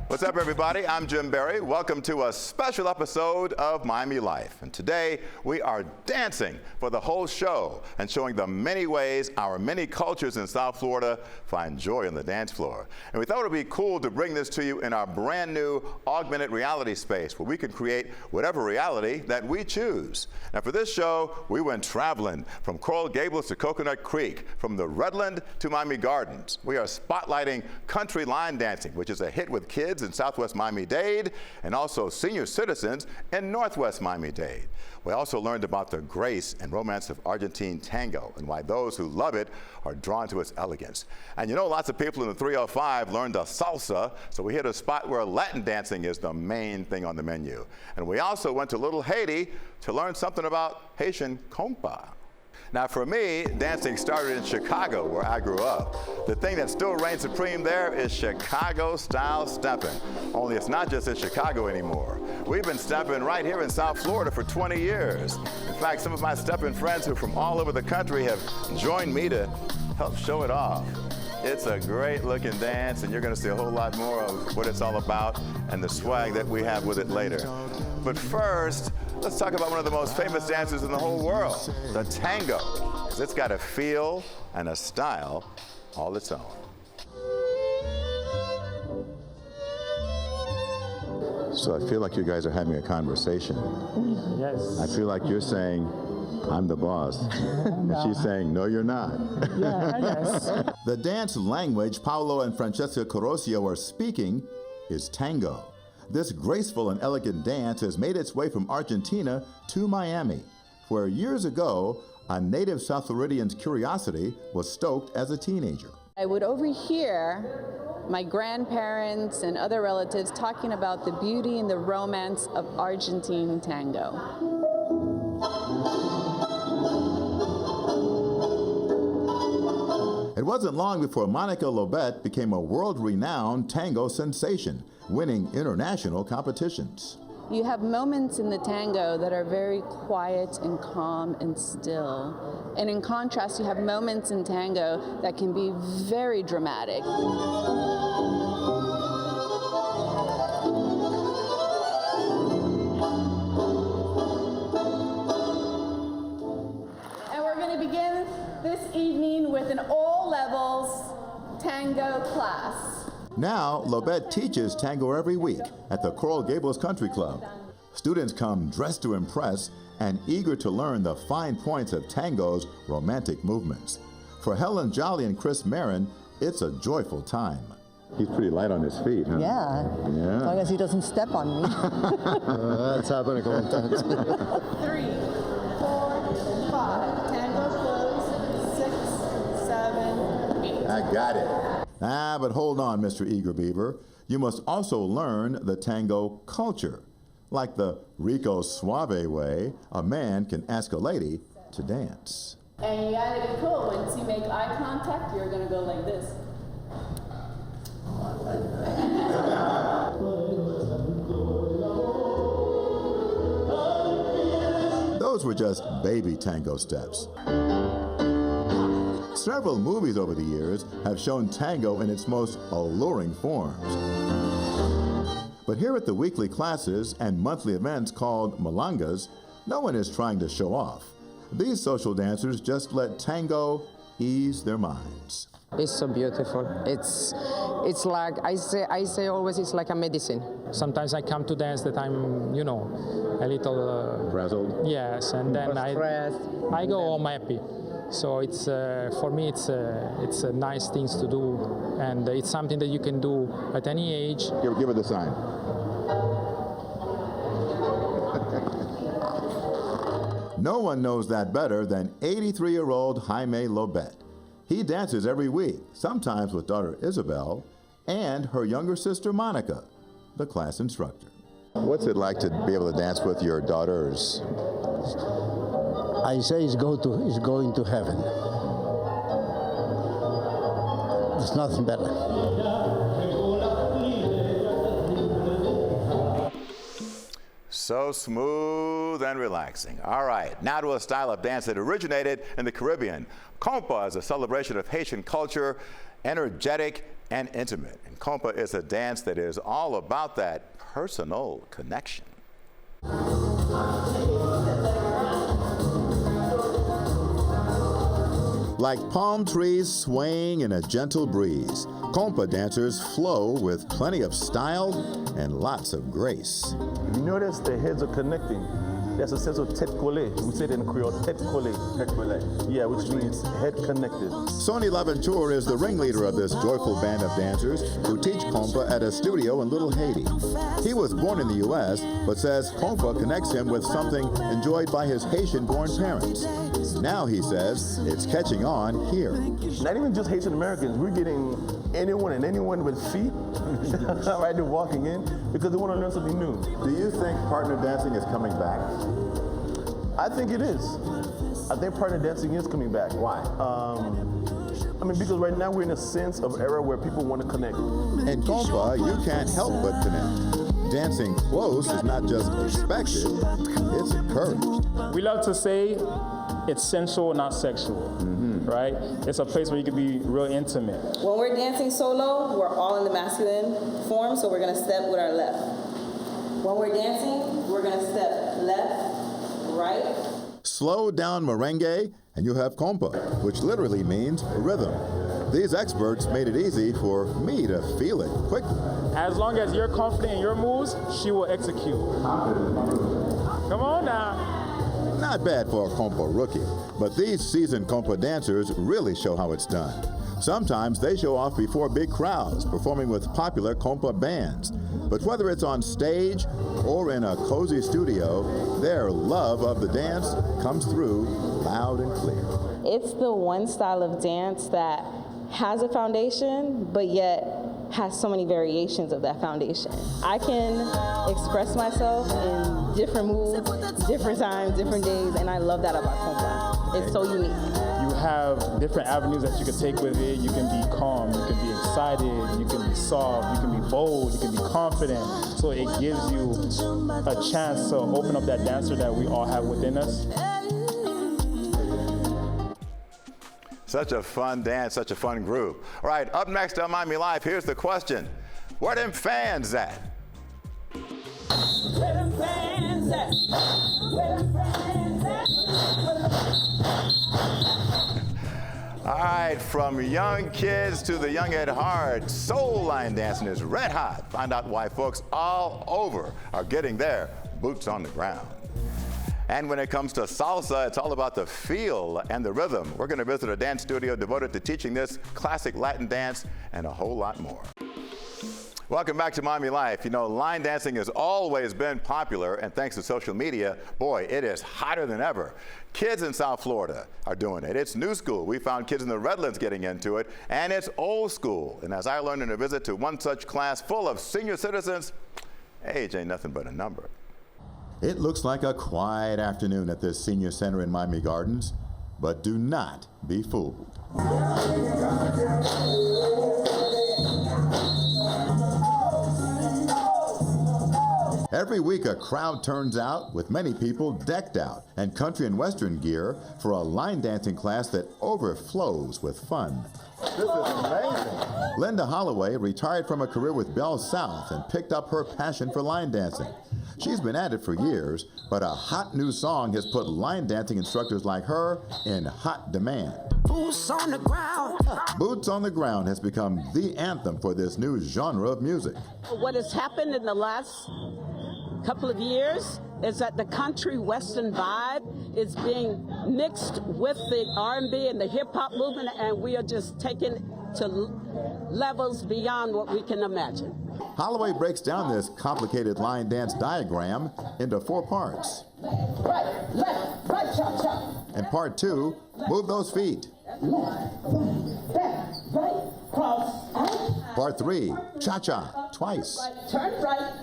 What's up, everybody? I'm Jim Berry. Welcome to a special episode of Miami Life. And today we are dancing for the whole show and showing the many ways our many cultures in South Florida find joy on the dance floor. And we thought it would be cool to bring this to you in our brand new augmented reality space where we can create whatever reality that we choose. Now for this show, we went traveling from Coral Gables to Coconut Creek, from the Redland to Miami Gardens. We are spotlighting country line dancing, which is a hit with kids in Southwest Miami-Dade and also senior citizens in Northwest Miami-Dade. We also learned about the grace and romance of Argentine tango and why those who love it are drawn to its elegance. And you know, lots of people in the 305 learned the salsa, so we hit a spot where Latin dancing is the main thing on the menu. And we also went to Little Haiti to learn something about Haitian Konpa. Now for me, dancing started in Chicago, where I grew up. The thing that still reigns supreme there is Chicago-style steppin'. Only it's not just in Chicago anymore. We've been stepping right here in South Florida for 20 years. In fact, some of my steppin' friends who are from all over the country have joined me to help show it off. It's a great looking dance, and you're going to see a whole lot more of what it's all about and the swag that we have with it later. But first, let's talk about one of the most famous dances in the whole world, the tango. It's got a feel and a style all its own. So I feel like you guys are having a conversation. Yes. I feel like you're saying, I'm the boss. And she's saying, no, you're not. Yeah, yes. The dance language Paolo and Francesca Corosio are speaking is tango. This graceful and elegant dance has made its way from Argentina to Miami, where years ago, a native South Floridian's curiosity was stoked as a teenager. I would overhear my grandparents and other relatives talking about the beauty and the romance of Argentine tango. It wasn't long before Monica Lobet became a world-renowned tango sensation, winning international competitions. You have moments in the tango that are very quiet and calm and still. And in contrast, you have moments in tango that can be very dramatic. And we're going to begin this evening with an all-levels tango class. Now, Lobet teaches tango every week at the Coral Gables Country Club. Students come dressed to impress and eager to learn the fine points of tango's romantic movements. For Helen Jolly and Chris Marin, it's a joyful time. He's pretty light on his feet, huh? Yeah. As long as he doesn't step on me. That's happening a long time. 3, 4, 5. Tango close. 6, 7, 8. I got it. But hold on, Mr. Eager Beaver. You must also learn the tango culture. Like the Rico Suave way, a man can ask a lady to dance. And you gotta be cool. Once you make eye contact, you're gonna go like this. Those were just baby tango steps. Several movies over the years have shown tango in its most alluring forms. But here at the weekly classes and monthly events called Malangas, no one is trying to show off. These social dancers just let tango ease their minds. It's so beautiful. It's like, I say always, it's like a medicine. Sometimes I come to dance that I'm, you know, a little... Frazzled? Yes, and then I go home happy. So it's for me, it's a nice things to do, and it's something that you can do at any age. Give her the sign. No one knows that better than 83-year-old Jaime Lobet. He dances every week, sometimes with daughter Isabel and her younger sister Monica, the class instructor. What's it like to be able to dance with your daughters? I say he's going to heaven. There's nothing better. So smooth and relaxing. All right, now to a style of dance that originated in the Caribbean. Konpa is a celebration of Haitian culture, energetic, and intimate. And Konpa is a dance that is all about that personal connection. Like palm trees swaying in a gentle breeze, Konpa dancers flow with plenty of style and lots of grace. You notice the heads are connecting. There's a sense of tête collée. We say it in Creole, tête collée. Tête collée. Yeah, which means head connected. Sonny Laventure is the ringleader of this joyful band of dancers who teach Konpa at a studio in Little Haiti. He was born in the U.S., but says Konpa connects him with something enjoyed by his Haitian-born parents. Now, he says, it's catching on here. Not even just Haitian Americans. We're getting anyone with feet right there walking in because they want to learn something new. Do you think partner dancing is coming back? I think it is. I think partner dancing is coming back. Why? Because right now we're in a sense of era where people want to connect. In Konpa, you can't help but connect. Dancing close is not just expected, it's encouraged. We love to say it's sensual, not sexual, right? It's a place where you can be real intimate. When we're dancing solo, we're all in the masculine form, so we're gonna step with our left. When we're dancing, we're gonna step left, right. Slow down merengue, and you have Konpa, which literally means rhythm. These experts made it easy for me to feel it quickly. As long as you're confident in your moves, she will execute. Come on now. Not bad for a Konpa rookie, but these seasoned Konpa dancers really show how it's done. Sometimes they show off before big crowds, performing with popular Konpa bands. But whether it's on stage or in a cozy studio, their love of the dance comes through loud and clear. It's the one style of dance that has a foundation, but yet has so many variations of that foundation. I can express myself in different moods, different times, different days, and I love that about Konpa. It's so unique. You have different avenues that you can take with it. You can be calm, you can be excited, you can be soft, you can be bold, you can be confident. So it gives you a chance to open up that dancer that we all have within us. Such a fun dance, such a fun group. All right, up next on Miami Live, here's the question. Where them fans at? Where them fans at? Where them fans at? All right, from young kids to the young at heart, soul line dancing is red hot. Find out why folks all over are getting their boots on the ground. And when it comes to salsa, it's all about the feel and the rhythm. We're going to visit a dance studio devoted to teaching this classic Latin dance and a whole lot more. Welcome back to Miami Life. You know, line dancing has always been popular, and thanks to social media, boy, it is hotter than ever. Kids in South Florida are doing it. It's new school. We found kids in the Redlands getting into it, and it's old school. And as I learned in a visit to one such class full of senior citizens, age ain't nothing but a number. It looks like a quiet afternoon at this senior center in Miami Gardens, but do not be fooled. Every week a crowd turns out with many people decked out in country and western gear for a line dancing class that overflows with fun. This is amazing. Linda Holloway retired from a career with Bell South and picked up her passion for line dancing. She's been at it for years, but a hot new song has put line dancing instructors like her in hot demand. Boots on the ground. Boots on the Ground has become the anthem for this new genre of music. What has happened in the last couple of years is that the country western vibe is being mixed with the R&B and the hip-hop movement, and we are just taking it to levels beyond what we can imagine. Holloway breaks down this complicated line dance diagram into 4 parts. Right, left, right, chop, chop. And part 2, move those feet. Left, back, right, cross, out. Part 3, cha-cha, twice. Right, turn right,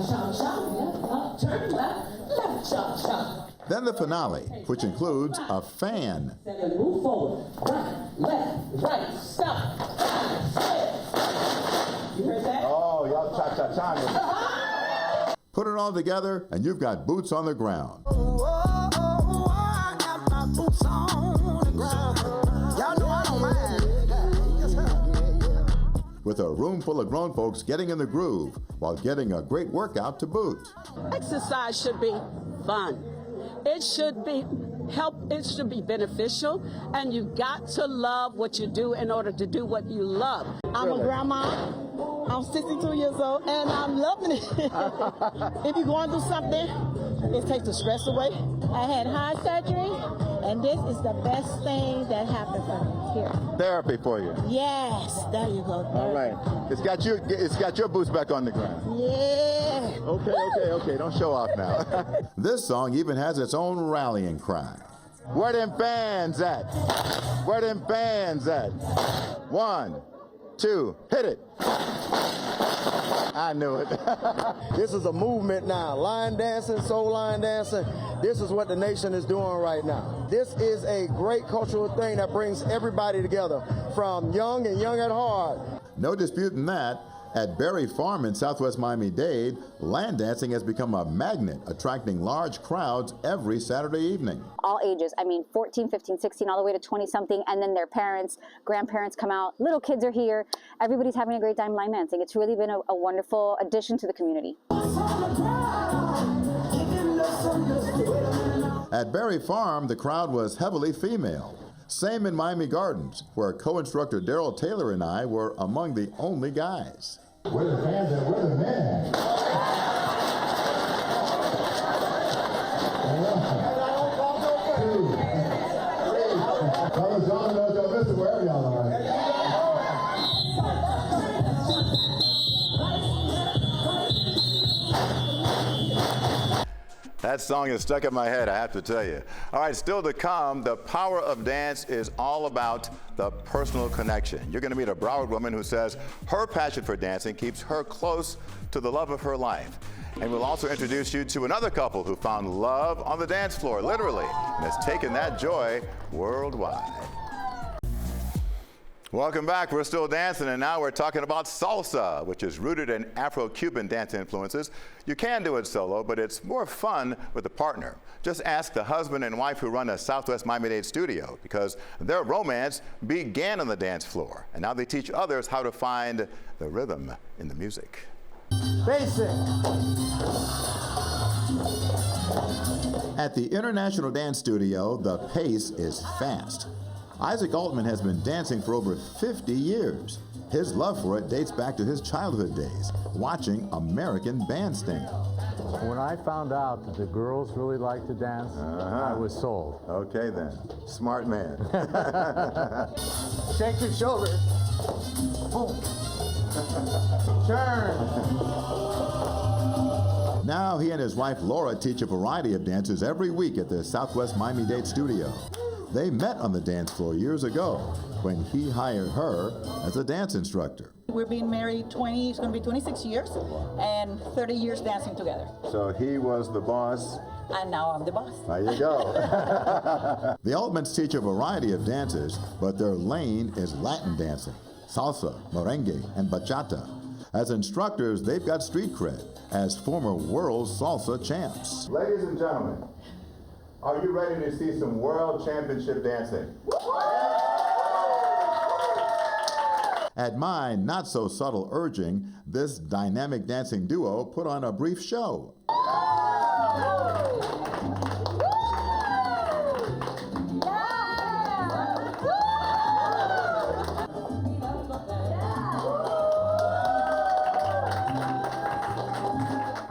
chop, chop, turn left, chop, chop. Then the finale, which includes a fan. 7, move forward, right, left, right, stop, 5, 6. You heard that? Oh, y'all cha-cha-cha. Put it all together, and you've got boots on the ground. I got my boots on the ground. Y'all know I don't mind. with a room full of grown folks getting in the groove while getting a great workout to boot. Exercise should be fun. It should be it should be beneficial, and you got to love what you do in order to do what you love. I'm a grandma. I'm 62 years old, and I'm loving it. If you're going through something, it takes the stress away. I had heart surgery, and this is the best thing that happened for me here. Therapy for you. Yes, there you go. All right. It's got your boots back on the ground. Yeah. Okay. Don't show off now. This song even has its own rallying cry. Where them fans at? Where them fans at? 1, 2, hit it. I knew it. This is a movement now. Line dancing, soul line dancing. This is what the nation is doing right now. This is a great cultural thing that brings everybody together, from young and young at heart. No disputing that. At Berry Farm in southwest Miami-Dade, land dancing has become a magnet, attracting large crowds every Saturday evening. All ages, 14, 15, 16, all the way to 20-something, and then their parents, grandparents come out. Little kids are here. Everybody's having a great time line dancing. It's really been a wonderful addition to the community. At Berry Farm, the crowd was heavily female. Same in Miami Gardens, where co-instructor Daryl Taylor and I were among the only guys. Where the fans at? Where the men Brother John knows y'all miss it wherever y'all are. That song is stuck in my head, I have to tell you. All right, still to come, the power of dance is all about the personal connection. You're going to meet a Broward woman who says her passion for dancing keeps her close to the love of her life. And we'll also introduce you to another couple who found love on the dance floor, literally, and has taken that joy worldwide. Welcome back. We're still dancing, and now we're talking about salsa, which is rooted in Afro-Cuban dance influences. You can do it solo, but it's more fun with a partner. Just ask the husband and wife who run a Southwest Miami-Dade studio, because their romance began on the dance floor, and now they teach others how to find the rhythm in the music. Basic. At the International Dance Studio, the pace is fast. Isaac Altman has been dancing for over 50 years. His love for it dates back to his childhood days, watching American Bandstand. When I found out that the girls really like to dance, I was sold. Okay then, smart man. Shake your shoulders. Boom. Turn. Now he and his wife Laura teach a variety of dances every week at the Southwest Miami-Dade studio. They met on the dance floor years ago when he hired her as a dance instructor. We're being married it's going to be 26 years and 30 years dancing together. So he was the boss. And now I'm the boss. There you go. The Altmans teach a variety of dances, but their lane is Latin dancing, salsa, merengue, and bachata. As instructors, they've got street cred as former world salsa champs. Ladies and gentlemen, are you ready to see some world championship dancing? At my not-so-subtle urging, this dynamic dancing duo put on a brief show.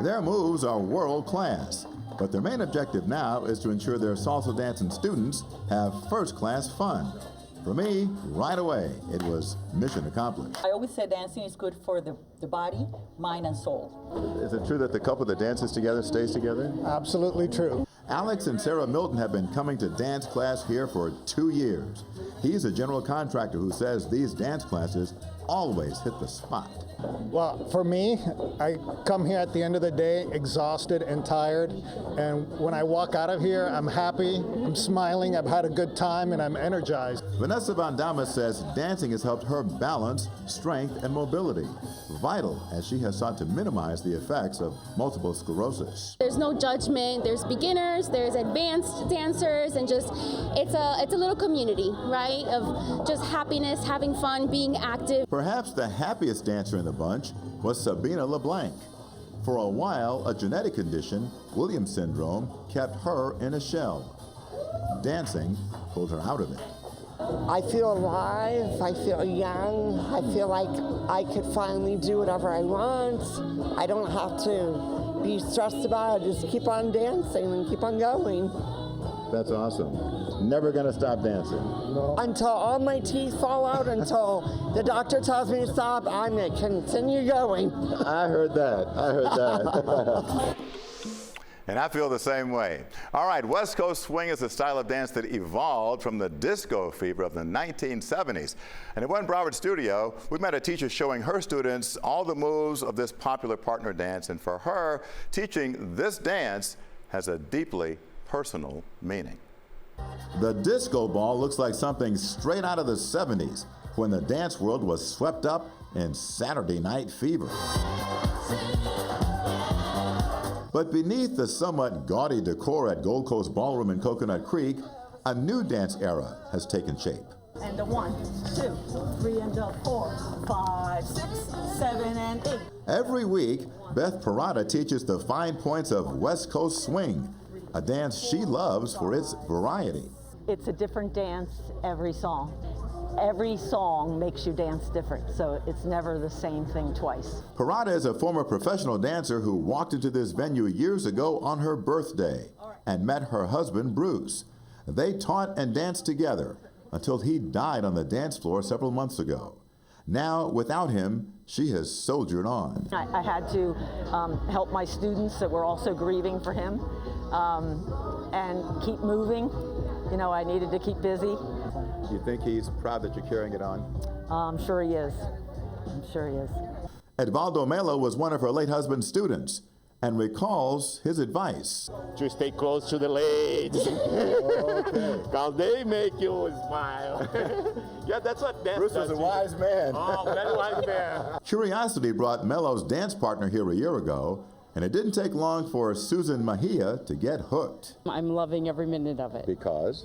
Their moves are world-class, but their main objective now is to ensure their salsa dancing students have first-class fun. For me, right away, it was mission accomplished. I always say dancing is good for the body, mind, and soul. Is it true that the couple that dances together stays together? Absolutely true. Alex and Sarah Milton have been coming to dance class here for 2 years. He's a general contractor who says these dance classes always hit the spot. Well, for me, I come here at the end of the day exhausted and tired, and when I walk out of here, I'm happy, I'm smiling, I've had a good time, and I'm energized. Vanessa Van Damme says dancing has helped her balance strength and mobility, vital as she has sought to minimize the effects of multiple sclerosis. There's no judgment, there's beginners, there's advanced dancers, and just it's a little community, right, of just happiness, having fun, being active. Perhaps the happiest dancer in the bunch was Sabina LeBlanc. For a while, a genetic condition, Williams syndrome, kept her in a shell. Dancing pulled her out of it. I feel alive, I feel young, I feel like I could finally do whatever I want. I don't have to be stressed about it, just keep on dancing and keep on going. That's awesome. Never gonna stop dancing. No. Until all my teeth fall out, until the doctor tells me to stop, I'm gonna continue going. I heard that, I heard that. And I feel the same way. All right, West Coast swing is a style of dance that evolved from the disco fever of the 1970s. And at One Broward Studio, we met a teacher showing her students all the moves of this popular partner dance. And for her, teaching this dance has a deeply personal meaning. The disco ball looks like something straight out of the 70s, when the dance world was swept up in Saturday Night Fever. But beneath the somewhat gaudy decor at Gold Coast Ballroom in Coconut Creek, a new dance era has taken shape. And the 1, 2, 3, and the 4, 5, 6, 7, and 8. Every week, Beth Parada teaches the fine points of West Coast swing, a dance she loves for its variety. It's a different dance every song. Every song makes you dance different, so it's never the same thing twice. Parada is a former professional dancer who walked into this venue years ago on her birthday and met her husband, Bruce. They taught and danced together until he died on the dance floor several months ago. Now, without him, she has soldiered on. I had to help my students that were also grieving for him and keep moving. You know, I needed to keep busy. You think he's proud that you're carrying it on? I'm sure he is. I'm sure he is. Edvaldo Melo was one of her late husband's students and recalls his advice. To stay close to the ladies. Okay. Because they make you smile. Yeah, that's what dance Bruce was a wise man. Oh, very wise man. Curiosity brought Melo's dance partner here a year ago, and it didn't take long for Susan Mejia to get hooked. I'm loving every minute of it. Because?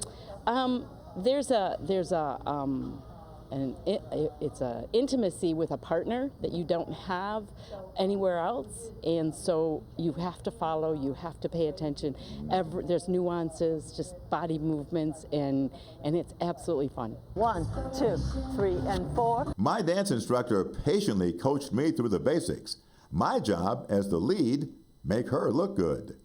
It's a intimacy with a partner that you don't have anywhere else, and so you have to follow, you have to pay attention. There's nuances, just body movements, and it's absolutely fun. 1, 2, 3, and 4. My dance instructor patiently coached me through the basics. My job as the lead, make her look good.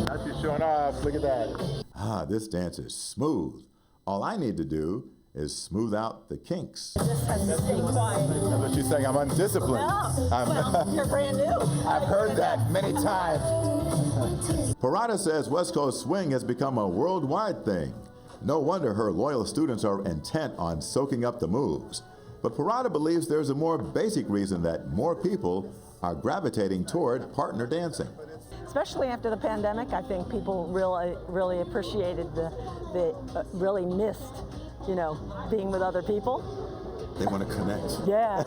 That's showing off, look at that. Ah, this dance is smooth. All I need to do is smooth out the kinks. Just have to stay quiet. That's what she's saying, I'm undisciplined. No, well, you're brand new. I've heard that many times. Parada says West Coast swing has become a worldwide thing. No wonder her loyal students are intent on soaking up the moves. But Parada believes there's a more basic reason that more people are gravitating toward partner dancing. Especially after the pandemic, I think people really appreciated really missed, you know, being with other people. They want to connect. Yeah.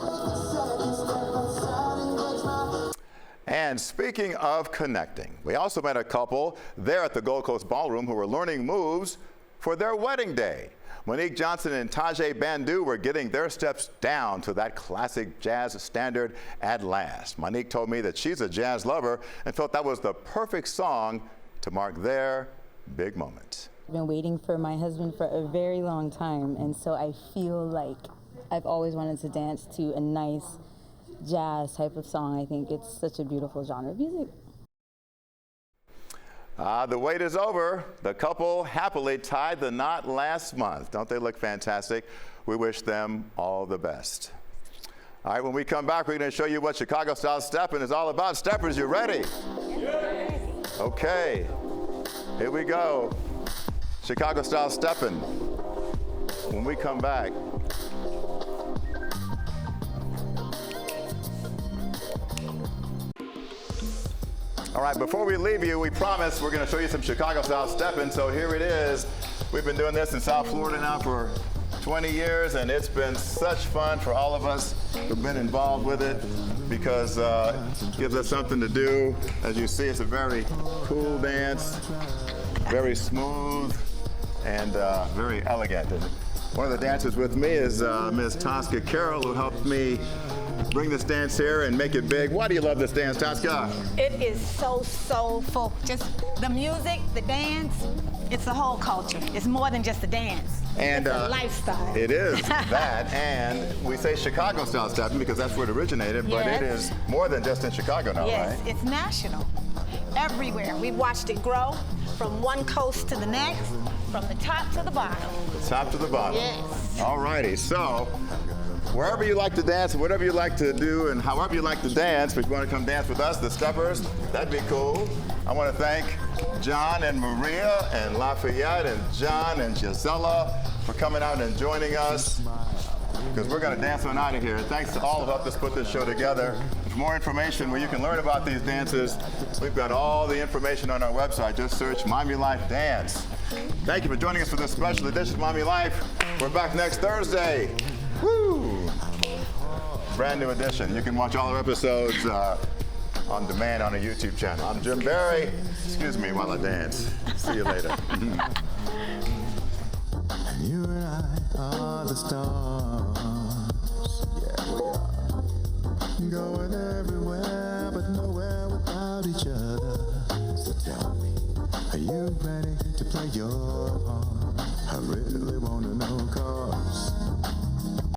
And speaking of connecting, we also met a couple there at the Gold Coast Ballroom who were learning moves for their wedding day. Monique Johnson and Tajay Bandu were getting their steps down to that classic jazz standard at last. Monique told me that she's a jazz lover and felt that was the perfect song to mark their big moment. I've been waiting for my husband for a very long time, and so I feel like I've always wanted to dance to a nice jazz type of song. I think it's such a beautiful genre of music. The wait is over. The couple happily tied the knot last month. Don't they look fantastic? We wish them all the best. All right, when we come back, we're going to show you what Chicago-style Steppin is all about. Steppers, you ready? Yes. Okay, here we go. Chicago-style Steppin. When we come back. All right, before we leave you, we promise we're going to show you some Chicago-style Steppin, so here it is. We've been doing this in South Florida now for 20 years, and it's been such fun for all of us who've been involved with it because it gives us something to do. As you see, it's a very cool dance, very smooth, and very elegant. And One of the dancers with me is Ms. Tosca Carroll, who helped me bring this dance here and make it big. Why do you love this dance, Tosca? It is so soulful. Just the music, the dance, it's the whole culture. It's more than just a dance. And it's a lifestyle. It is that, and we say Chicago style stepping because that's where it originated, but it is more than just in Chicago now, yes, right? Yes, it's national. Everywhere. We've watched it grow from one coast to the next, from the top to the bottom. The top to the bottom. Yes. All righty, so wherever you like to dance, whatever you like to do, and however you like to dance, if you want to come dance with us, the Steppers, that'd be cool. I want to thank John and Maria and Lafayette and John and Gisela for coming out and joining us, because we're going to dance on out of here. Thanks to all who helped us put this show together. For more information where you can learn about these dances, we've got all the information on our website. Just search Miami Life Dance. Thank you for joining us for this special edition of Miami Life. We're back next Thursday. Woo! Brand new edition. You can watch all our episodes on demand on our YouTube channel. I'm Jim Barry. Excuse me while I dance. See you later. You and I are the stars. Yeah, we are. Going everywhere, but nowhere without each other. So tell me, are you ready to play your part? I really want to know, 'cause